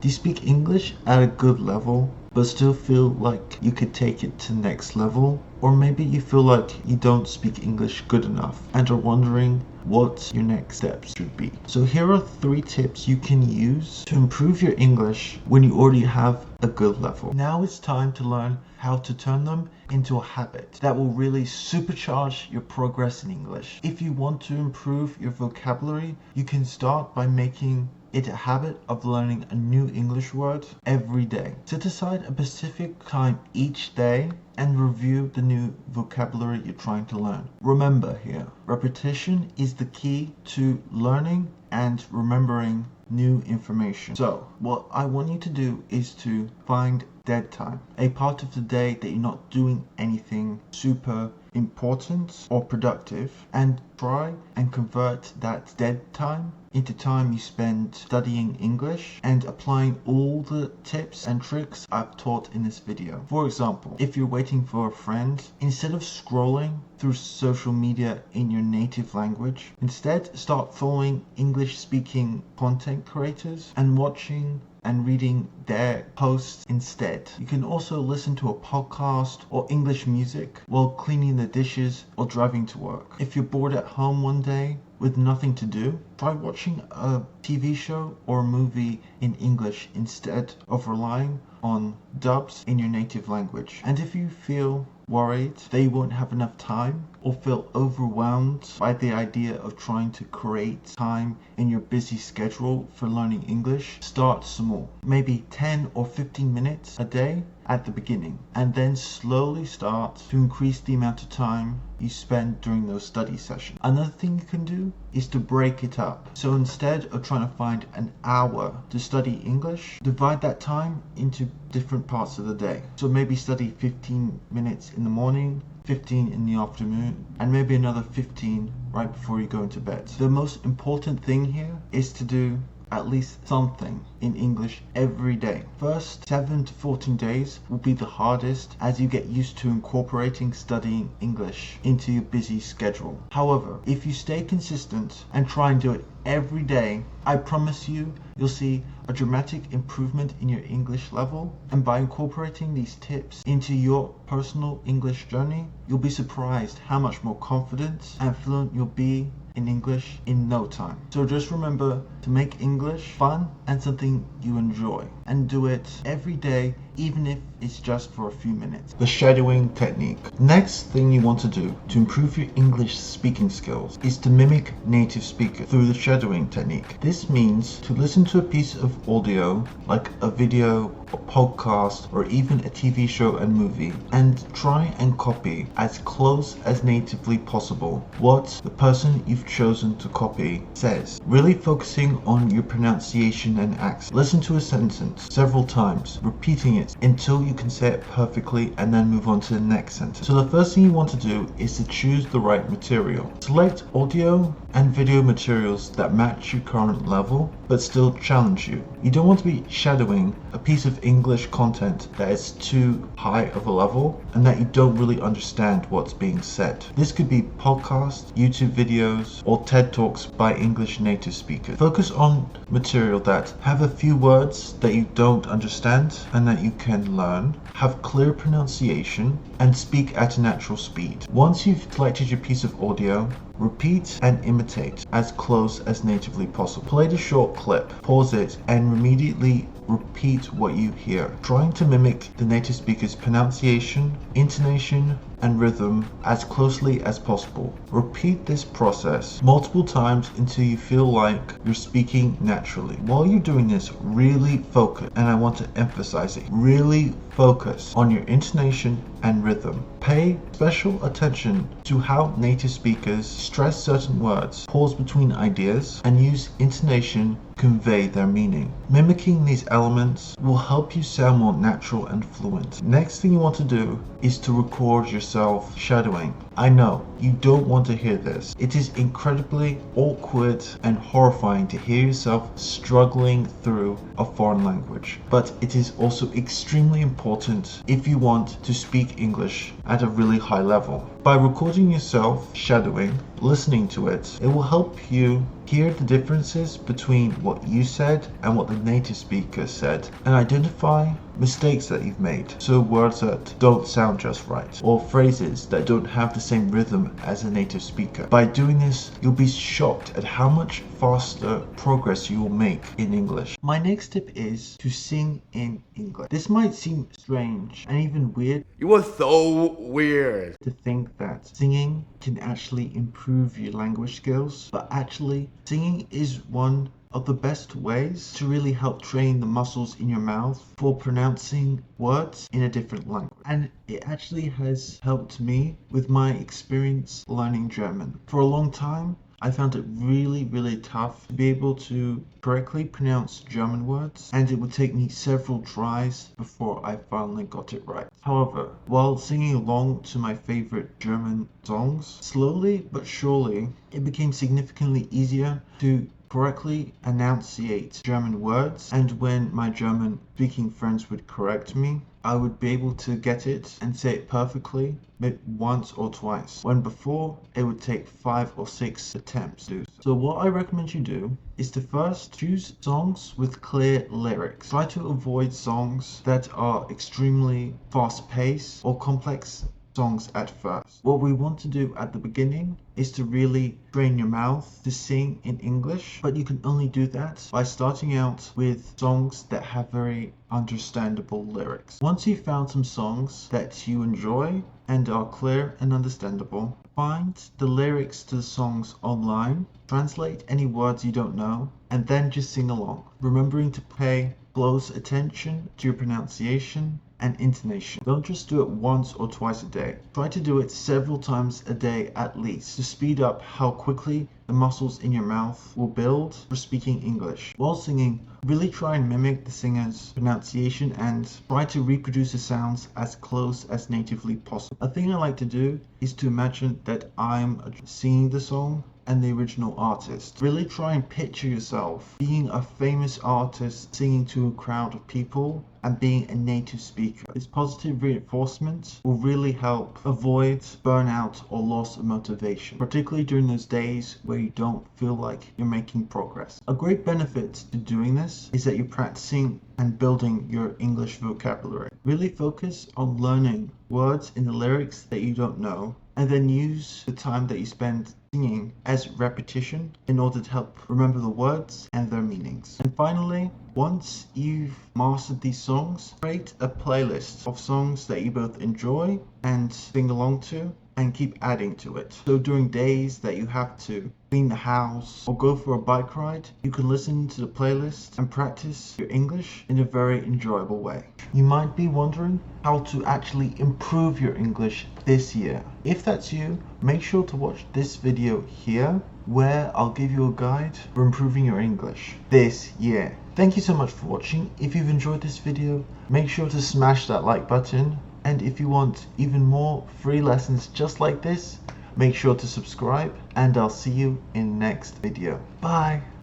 Do you speak English at a good level, but still feel like you could take it to the next level? Or maybe you feel like you don't speak English good enough and are wondering what your next steps should be. So here are 3 tips you can use to improve your English when you already have a good level. Now it's time to learn how to turn them into a habit that will really supercharge your progress in English. If you want to improve your vocabulary, you can start by making it a habit of learning a new English word every day. Set aside a specific time each day and review the new vocabulary you're trying to learn. Remember here, repetition is the key to learning and remembering new information. So what I want you to do is to find dead time, a part of the day that you're not doing anything super important or productive, and try and convert that dead time into time you spend studying English and applying all the tips and tricks I've taught in this video. For example, if you're waiting for a friend, instead of scrolling through social media in your native language, instead start following English speaking content creators and watching and reading their posts instead. You can also listen to a podcast or English music while cleaning the dishes or driving to work. If you're bored at home one day with nothing to do, try watching a TV show or a movie in English instead of relying on dubs in your native language. And if you feel worried that you won't have enough time or feel overwhelmed by the idea of trying to create time in your busy schedule for learning English, start small. Maybe 10 or 15 minutes a day at the beginning, and then slowly start to increase the amount of time you spend during those study sessions. Another thing you can do is to break it up. So instead of trying to find an hour to study English, divide that time into different parts of the day. So maybe study 15 minutes in the morning, 15 in the afternoon, and maybe another 15 right before you go into bed. The most important thing here is to do at least something in English every day. First 7 to 14 days will be the hardest as you get used to incorporating studying English into your busy schedule. However, if you stay consistent and try and do it every day, I promise you'll see a dramatic improvement in your English level. And by incorporating these tips into your personal English journey, you'll be surprised how much more confident and fluent you'll be in English in no time. So just remember to make English fun and something you enjoy, and do it every day, even if it's just for a few minutes. The shadowing technique. Next thing you want to do to improve your English speaking skills is to mimic native speakers through the shadowing technique. This means to listen to a piece of audio like a video, a podcast, or even a TV show and movie, and try and copy as close as natively possible what the person you've chosen to copy says, really focusing on your pronunciation and accent. Listen to a sentence several times, repeating it until you can say it perfectly, and then move on to the next sentence. So the first thing you want to do is to choose the right material. Select audio and video materials that match your current level but still challenge you. You don't want to be shadowing a piece of English content that is too high of a level and that you don't really understand what's being said. This could be podcasts, YouTube videos, or TED Talks by English native speakers. Focus on material that have a few words that you don't understand and that you can learn, have clear pronunciation, and speak at a natural speed. Once you've selected your piece of audio, repeat and imitate as close as natively possible. Play the short clip, pause it, and immediately repeat what you hear, trying to mimic the native speaker's pronunciation, intonation, and rhythm as closely as possible. Repeat this process multiple times until you feel like you're speaking naturally. While you're doing this, really focus, and I want to emphasize it, really focus on your intonation and rhythm. Pay special attention to how native speakers stress certain words, pause between ideas, and use intonation to convey their meaning. Mimicking these elements will help you sound more natural and fluent. Next thing you want to do is to record yourself shadowing. I know, you don't want to hear this. It is incredibly awkward and horrifying to hear yourself struggling through a foreign language, but it is also extremely important if you want to speak English at a really high level. By recording yourself shadowing, listening to it, it will help you hear the differences between what you said and what the native speaker said and identify mistakes that you've made. So words that don't sound just right or phrases that don't have the same rhythm as a native speaker. By doing this, you'll be shocked at how much faster progress you will make in English. My next tip is to sing in English. This might seem strange and even weird. You are so weird. To think that singing can actually improve your language skills, but actually singing is one of the best ways to really help train the muscles in your mouth for pronouncing words in a different language. And it actually has helped me with my experience learning German. For a long time, I found it really tough to be able to correctly pronounce German words, and it would take me several tries before I finally got it right. However, while singing along to my favorite German songs, slowly but surely it became significantly easier to correctly enunciate German words, and when my German speaking friends would correct me, I would be able to get it and say it perfectly, maybe once or twice, when before it would take 5 or 6 attempts to do so. So what I recommend you do is to first choose songs with clear lyrics. Try to avoid songs that are extremely fast-paced or complex songs at first. What we want to do at the beginning is to really train your mouth to sing in English, but you can only do that by starting out with songs that have very understandable lyrics. Once you've found some songs that you enjoy and are clear and understandable, find the lyrics to the songs online, translate any words you don't know, and then just sing along, remembering to pay close attention to your pronunciation and intonation. Don't just do it once or twice a day. Try to do it several times a day at least to speed up how quickly the muscles in your mouth will build for speaking English. While singing, really try and mimic the singer's pronunciation and try to reproduce the sounds as close as natively possible. A thing I like to do is to imagine that I'm singing the song and the original artist. Really try and picture yourself being a famous artist singing to a crowd of people and being a native speaker. This positive reinforcement will really help avoid burnout or loss of motivation, particularly during those days where you don't feel like you're making progress. A great benefit to doing this is that you're practicing and building your English vocabulary. Really focus on learning words in the lyrics that you don't know, and then use the time that you spend singing as repetition in order to help remember the words and their meanings. And finally, once you've mastered these songs, create a playlist of songs that you both enjoy and sing along to, and keep adding to it. So during days that you have to clean the house or go for a bike ride, you can listen to the playlist and practice your English in a very enjoyable way. You might be wondering how to actually improve your English this year. If that's you, make sure to watch this video here where I'll give you a guide for improving your English this year. Thank you so much for watching. If you've enjoyed this video, make sure to smash that like button. And if you want even more free lessons just like this, make sure to subscribe, and I'll see you in the next video. Bye!